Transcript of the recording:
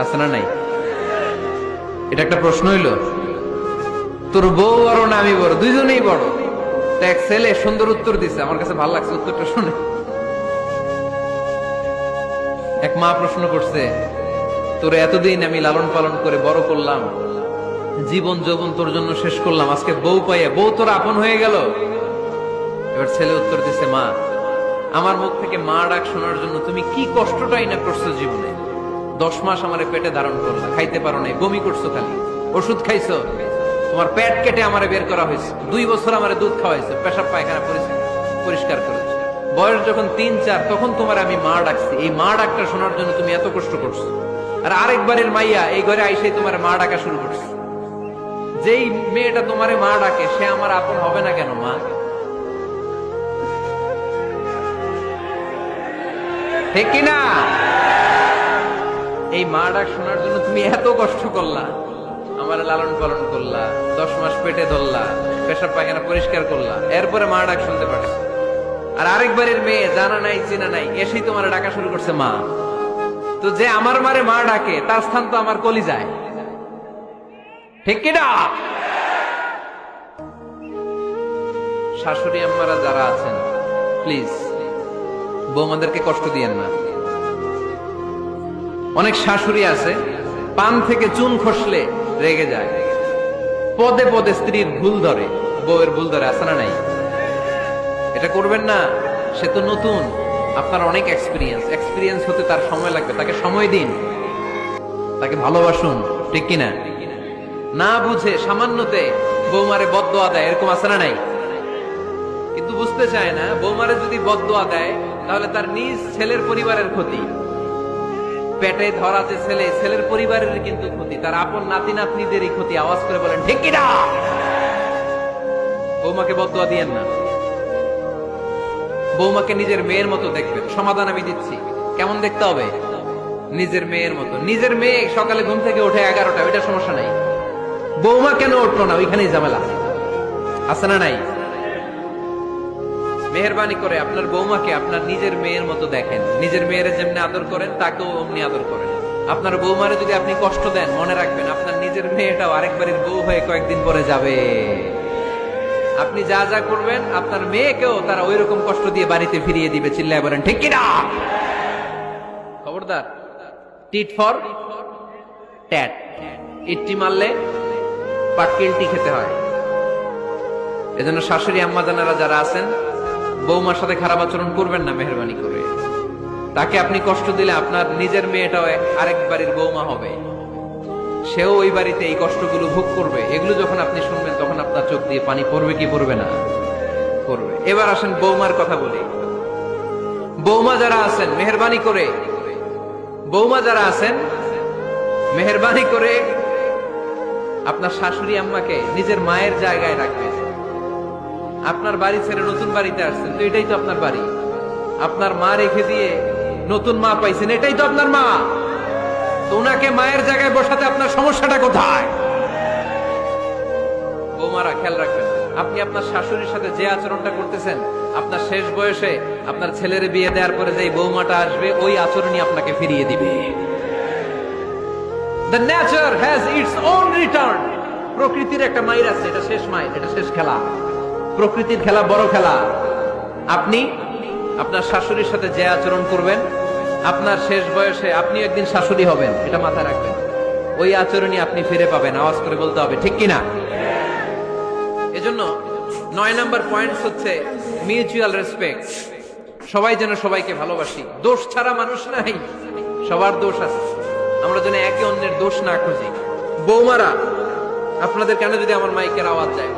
আছে না নাই? এটা একটা প্রশ্ন হইল, তোর বউ বড় না আমি বড়? দুইজনেই বড়। এক ছেলে সুন্দর উত্তর দিছে, আমার কাছে ভালো লাগছে উত্তরটা শুনে। এক মা প্রশ্ন করছে, তোর এতদিন আমি লালন পালন করে বড় করলাম, জীবন যৌবন তোর জন্য শেষ করলাম, আজকে বউ পাইয়া বউ তোর আপন হয়ে গেল। এবার ছেলে উত্তর দিছে, মা আমার মুখ থেকে মা ডাক শোনার জন্য তুমি কি কষ্টটাই না করছো জীবনে। 10 মাস আমারে পেটে ধারণ করলা, খাইতে পারো নাই, বমি করছো, খালি ওষুধ খাইছো, তোমার পেট কেটে আমারে বের করা হয়েছে, 2 বছর আমারে দুধ খাওয়াইছো, পেশাব পায়খানা পরিষ্কার করেছো, বয়স যখন 3-4 তখন তোমার আমি মা ডাকছি। এই মা ডাকটা শোনার জন্য তুমি এত কষ্ট করছো, আর আরেকবারের মাইয়া এই ঘরে আইসেই তোমার মা ডাকা শুরু করছে। যেই মেয়েটা তোমারে মা ডাকে সে আমার আপন হবে না কেন মা? ঠিক কিনা? এই মা ডাক শোনার জন্য তুমি এত কষ্ট করলা, আমার লালন পালন করলা, 10 মাস পেটে ধরলা, পেশাব পায়খানা পরিষ্কার করলা, এরপরে মা ডাক শুনতে পারছো। আর আরেকবারের মেয়ে জানা নাই চিনা নাই এসেই তোমার ডাকা শুরু করছে মা। তো যে আমার মারে মা ডাকে তার স্থান তো আমার কলিজায়, ঠিক কিনা? শাশুড়ি আম্মারা যারা আছেন প্লিজ বৌমাদেরকে কষ্ট দিয়েন না। অনেক শাশুড়ি আছে পান থেকে চুন খসলে রেগে যায়, পদে পদে স্ত্রীর ভুল ধরে, বউয়ের ভুল ধরে, আছে না নাই? এটা করবেন না। সে তো নতুন, আপনার অনেক এক্সপিরিয়েন্স হতে তার সময় লাগবে, তাকে সময় দিন, তাকে ভালোবাসুন, ঠিক কিনা? না বুঝে সামান্যতে বৌমারে বদদোয়া দেয়, এরকম আছে না নাই? কিন্তু বুঝতে চায় না বৌমারে যদি বদদোয়া দেয় তাহলে তার নিজ ছেলের পরিবারের ক্ষতি, পেটে ধরা যে ছেলে, ছেলের পরিবারের কিন্তু ক্ষতি, তার আপন নাতি নাতনিদেরই ক্ষতি। আওয়াজ করে বলেন ঠিক কিনা? বৌমাকে বদদোয়া দিয়েন না। বৌমাকে নিজের মেয়ের মতো দেখবেন। সমাধান আমি দিচ্ছি, কেমন দেখতে হবে? নিজের মেয়ের মতো। নিজের মেয়ে সকালে ঘুম থেকে ওঠে 11টা, ওইটা সমস্যা নাই। বৌমা কেন উঠলো না, ওইখানেই ঝামেলা, আছে না নাই? মেহেরবানি করে আপনার বৌমাকে আপনার নিজের মেয়ের মতো দেখেন। নিজের মেয়ের যেমনি আদর করেন তাকেও অমনি আদর করেন। আপনার বৌমারে যদি আপনি কষ্ট দেন, মনে রাখবেন আপনার নিজের মেয়েটাও আরেকবারের বউ হয়ে কয়েকদিন পরে যাবে। আপনি যা যা করবেন আপনার মেয়েকেও তারা ওই রকম কষ্ট দিয়ে বাড়িতে ফিরিয়ে দিবে। চিল্লায় বলেন ঠিক কিনা? খবরদার, টিট ফর ট্যাট। ইট্টি মারলে পাটকেলটি খেতে হয়। এজন্য শাশুড়ি আম্মা জানারা যারা আছেন, বৌমার সাথে খারাপ আচরণ করবেন না মেহেরবানি করে। তাকে আপনি কষ্ট দিলে আপনার নিজের মেয়েটাও আরেক বাড়ির বৌমা হবে, সেও ওই বাড়িতে এই কষ্টগুলো ভোগ করবে। এগুলো যখন আপনি শুনবেন তখন আপনার চোখ দিয়ে পানি পড়বে কি পড়বে না? পড়বে। এবার আসেন বৌমার কথা বলি। বৌমা যারা আছেন মেহেরবানি করে, বৌমা যারা আছেন মেহেরবানি করে আপনার শাশুড়ি আম্মাকে নিজের মায়ের জায়গায় রাখবেন। আপনার বাড়ি ছেড়ে নতুন বাড়িতে আসছেন, তো এটাই তো আপনার বাড়ি। আপনার মা রেখে দিয়ে নতুন মা পাইছেন, এটাই তো আপনার মা। তো ওনাকে মায়ের জায়গায় বসাতে আপনার সমস্যাটা কোথায়? বৌমারা খেয়াল রাখবেন, আপনি আপনার শাশুড়ির সাথে যে আচরণটা করতেছেন, আপনার শেষ বয়সে আপনার ছেলের বিয়ে দেওয়ার পরে যে বৌমাটা আসবে ওই আচরণই আপনাকে ফিরিয়ে দিবে। The nature has its own return. প্রকৃতির একটা মাইর আছে, এটা শেষ মাইর, এটা শেষ খেলা। প্রকৃতির খেলা বড় খেলা। আপনি আপনার শাশুড়ির সাথে যে আচরণ করবেন, আপনার শেষ বয়সে আপনি একদিন শাশুড়ি হবেন, এটা মাথায় রাখবেন। ওই আচরণই আপনি ফিরে পাবেন। আওয়াজ করে বলতে হবে ঠিক কিনা? এজন্য 9 নম্বর পয়েন্টস হচ্ছে মিউচুয়াল রেসপেক্ট। সবাই যেন সবাইকে ভালোবাসি। দোষ ছাড়া মানুষ নাই, সবার দোষ আছে। আমরা যেন একে অন্যের দোষ না খুঁজি। বৌমারা আপনাদের কেন যদি আমার মাইকের আওয়াজ যায়